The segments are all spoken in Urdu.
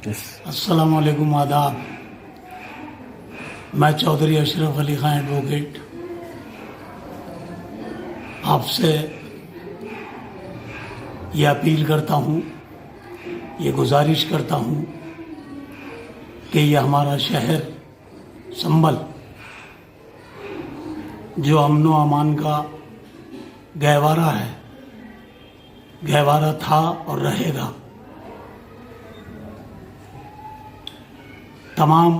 السلام علیکم، آداب۔ میں چودھری اشرف علی خان ایڈوکیٹ آپ سے یہ اپیل کرتا ہوں، یہ گزارش کرتا ہوں کہ یہ ہمارا شہر سنبھل جو امن و امان کا گہوارہ ہے، گہوارہ تھا اور رہے گا، تمام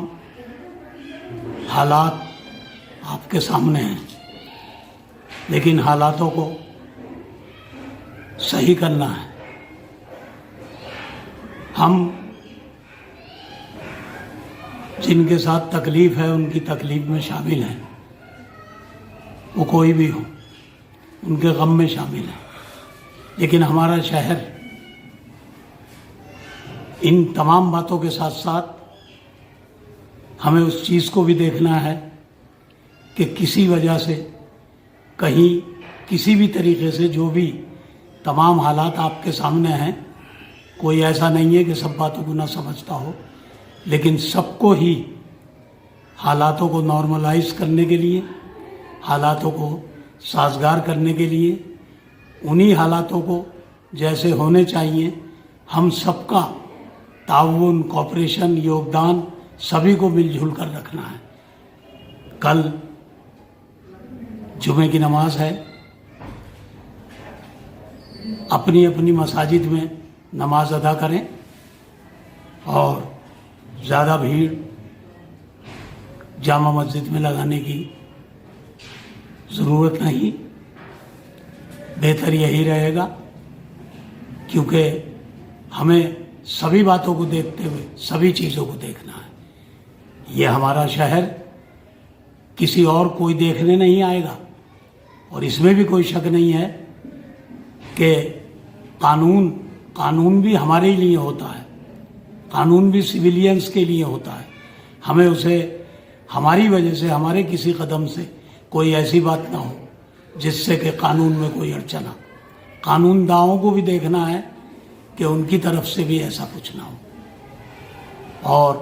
حالات آپ کے سامنے ہیں، لیکن حالاتوں کو صحیح کرنا ہے۔ ہم جن کے ساتھ تکلیف ہے ان کی تکلیف میں شامل ہیں، وہ کوئی بھی ہو، ان کے غم میں شامل ہیں، لیکن ہمارا شہر ان تمام باتوں کے ساتھ ساتھ ہمیں اس چیز کو بھی دیکھنا ہے کہ کسی وجہ سے کہیں کسی بھی طریقے سے جو بھی تمام حالات آپ کے سامنے ہیں، کوئی ایسا نہیں ہے کہ سب باتوں کو نہ سمجھتا ہو، لیکن سب کو ہی حالاتوں کو نارملائز کرنے کے لیے، حالاتوں کو سازگار کرنے کے لیے، انہی حالاتوں کو جیسے ہونے چاہیے، ہم سب کا تعاون، کوآپریشن، یوگدان سبھی کو مل جل کر رکھنا ہے۔ کل جمعے کی نماز ہے، اپنی اپنی مساجد میں نماز ادا کریں اور زیادہ بھیڑ جامع مسجد میں لگانے کی ضرورت نہیں، بہتر یہی رہے گا، کیونکہ ہمیں سبھی باتوں کو دیکھتے ہوئے سبھی چیزوں کو دیکھنا ہے۔ یہ ہمارا شہر کسی اور کوئی دیکھنے نہیں آئے گا، اور اس میں بھی کوئی شک نہیں ہے کہ قانون بھی ہمارے لیے ہوتا ہے، قانون بھی سویلینز کے لیے ہوتا ہے۔ ہمیں اسے ہماری وجہ سے، ہمارے کسی قدم سے کوئی ایسی بات نہ ہو جس سے کہ قانون میں کوئی اڑچن آ۔ قانون داؤں کو بھی دیکھنا ہے کہ ان کی طرف سے بھی ایسا کچھ نہ ہو، اور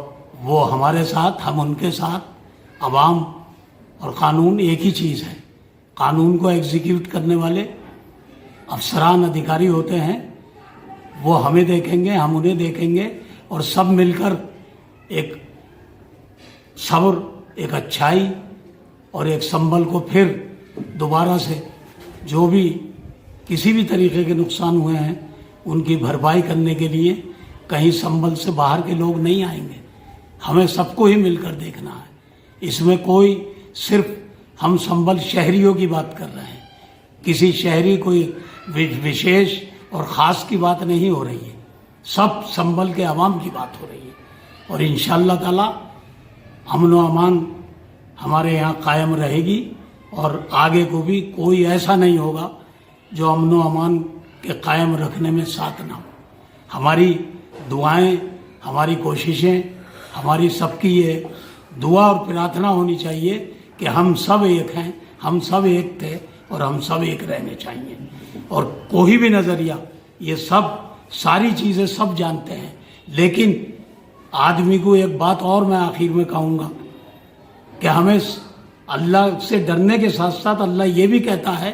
وہ ہمارے ساتھ، ہم ان کے ساتھ۔ عوام اور قانون ایک ہی چیز ہے۔ قانون کو ایگزیکیوٹ کرنے والے افسران، ادھیکاری ہوتے ہیں، وہ ہمیں دیکھیں گے، ہم انہیں دیکھیں گے، اور سب مل کر ایک صبر، ایک اچھائی اور ایک سنبھل کو پھر دوبارہ سے جو بھی کسی بھی طریقے کے نقصان ہوئے ہیں ان کی بھرپائی کرنے کے لیے کہیں سنبھل سے باہر کے لوگ نہیں آئیں گے۔ ہمیں سب کو ہی مل کر دیکھنا ہے۔ اس میں کوئی صرف ہم سنبھل شہریوں کی بات کر رہے ہیں، کسی شہری کوئی وشیش اور خاص کی بات نہیں ہو رہی ہے، سب سنبھل کے عوام کی بات ہو رہی ہے، اور انشاءاللہ تعالی امن و امان ہمارے یہاں قائم رہے گی، اور آگے کو بھی کوئی ایسا نہیں ہوگا جو امن و امان کے قائم رکھنے میں ساتھ نہ ہو۔ ہماری دعائیں، ہماری کوششیں، ہماری سب کی یہ دعا اور پرارتھنا ہونی چاہیے کہ ہم سب ایک ہیں، ہم سب ایک تھے، اور ہم سب ایک رہنے چاہیے۔ اور کوئی بھی نظریہ، یہ سب ساری چیزیں سب جانتے ہیں، لیکن آدمی کو ایک بات اور میں آخر میں کہوں گا کہ ہمیں اللہ سے ڈرنے کے ساتھ ساتھ اللہ یہ بھی کہتا ہے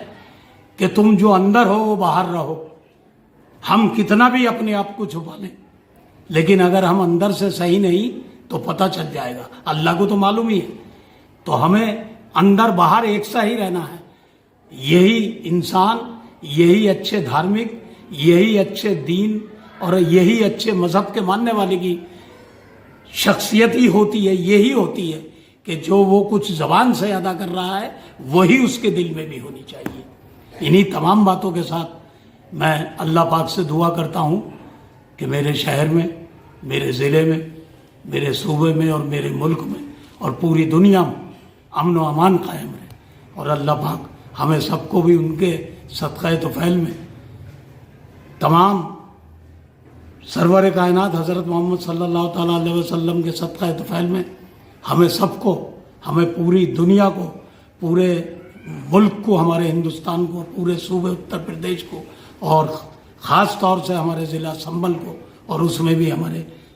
کہ تم جو اندر ہو وہ باہر رہو۔ ہم کتنا بھی اپنے آپ کو چھپا لیں، لیکن اگر ہم اندر سے صحیح نہیں تو پتہ چل جائے گا، اللہ کو تو معلوم ہی ہے۔ تو ہمیں اندر باہر ایک سا ہی رہنا ہے۔ یہی انسان، یہی اچھے دھارمک، یہی اچھے دین اور یہی اچھے مذہب کے ماننے والے کی شخصیت ہی ہوتی ہے، یہی ہوتی ہے کہ جو وہ کچھ زبان سے ادا کر رہا ہے وہی اس کے دل میں بھی ہونی چاہیے۔ انہی تمام باتوں کے ساتھ میں اللہ پاک سے دعا کرتا ہوں کہ میرے شہر میں، میرے ضلع میں، میرے صوبے میں اور میرے ملک میں اور پوری دنیا میں امن و امان قائم رہے، اور اللہ پاک ہمیں سب کو بھی ان کے صدقہ طفیل میں، تمام سرور کائنات حضرت محمد صلی اللہ تعالیٰ علیہ وسلم کے صدقہ طفیل میں ہمیں سب کو، ہمیں پوری دنیا کو، پورے ملک کو، ہمارے ہندوستان کو، پورے صوبے اتر پردیش کو، اور خاص طور سے ہمارے ضلع سنبھل کو، اور اس میں بھی ہمارے